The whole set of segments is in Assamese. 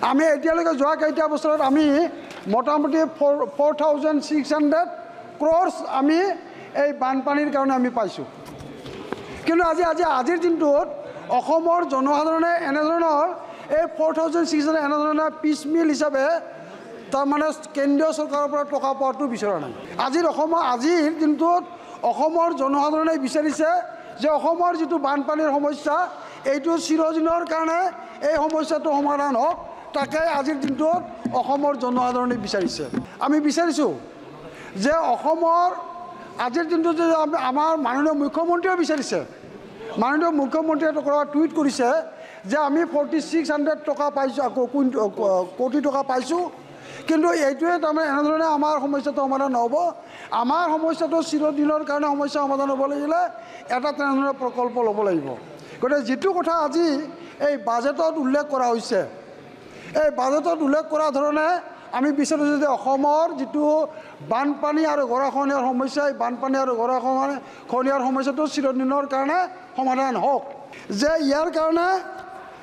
আমি এতিয়ালৈকে যোৱা কেইটা বছৰত আমি মোটামুটি 4,600 crores আমি এই বানপানীৰ কাৰণে আমি পাইছোঁ। কিন্তু আজিৰ দিনটোত অসমৰ জনসাধাৰণে এনেধৰণৰ এই 4,600 এনেধৰণে পিছমিল হিচাপে তাৰমানে কেন্দ্ৰীয় চৰকাৰৰ পৰা টকা পোৱাটো বিচৰা নাই। আজিৰ দিনটোত অসমৰ জনসাধাৰণে বিচাৰিছে যে অসমৰ যিটো বানপানীৰ সমস্যা এইটো চিৰদিনৰ কাৰণে এই সমস্যাটো সমাধান হওক, তাকে আজিৰ দিনটোত অসমৰ জনসাধাৰণে বিচাৰিছে। আমি বিচাৰিছোঁ যে অসমৰ আজিৰ দিনটোত যে আমাৰ মাননীয় মুখ্যমন্ত্ৰীয়ে বিচাৰিছে, মাননীয় মুখ্যমন্ত্ৰীয়ে টুইট কৰিছে যে আমি 4,600 টকা পাইছোঁ, কোটি টকা পাইছোঁ, কিন্তু এইটোৱে তাৰমানে এনেধৰণে আমাৰ সমস্যাটো সমাধান নহ'ব। আমাৰ সমস্যাটো চিৰদিনৰ কাৰণে সমস্যা সমাধান হ'ব লাগিলে এটা তেনেধৰণৰ প্ৰকল্প ল'ব লাগিব। গতিকে যিটো কথা আজি এই বাজেটত উল্লেখ কৰা হৈছে, এই বাজেটত উল্লেখ কৰা ধৰণে আমি বিচাৰিছোঁ যে অসমৰ যিটো বানপানী আৰু গৰাখহনীয়াৰ সমস্যা, এই বানপানী আৰু গৰাখহনীয়াৰ সমস্যাটো চিৰদিনৰ কাৰণে সমাধান হওক। যে ইয়াৰ কাৰণে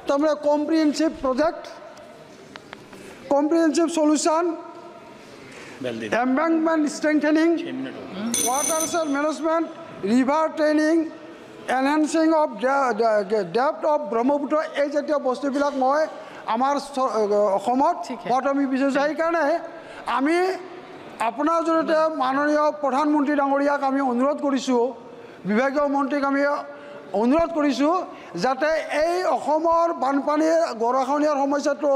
তাৰমানে comprehensive project, comprehensive solution, embankment strengthening, watershed management, river training, enhancing of depth of Brahmaputra, এই জাতীয় বস্তুবিলাক মই আমাৰ অসমত হোৱাটো আমি বিচাৰিছোঁ। সেইকাৰণে আমি আপোনাৰ জৰিয়তে মাননীয় প্ৰধানমন্ত্ৰী ডাঙৰীয়াক আমি অনুৰোধ কৰিছোঁ, বিভাগীয় মন্ত্ৰীক আমি অনুৰোধ কৰিছোঁ যাতে এই অসমৰ বানপানীৰ গৰাখহনীয়াৰ সমস্যাটো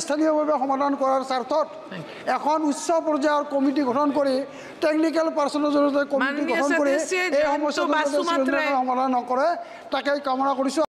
স্থানীয়ভাৱে সমাধান কৰাৰ স্বাৰ্থত এখন উচ্চ পৰ্যায়ৰ কমিটি গঠন কৰি, টেকনিকেল পাৰ্চনৰ জৰিয়তে কমিটি গঠন কৰি এই সমস্যাটো সমাধান নকৰে তাকে কামনা কৰিছোঁ।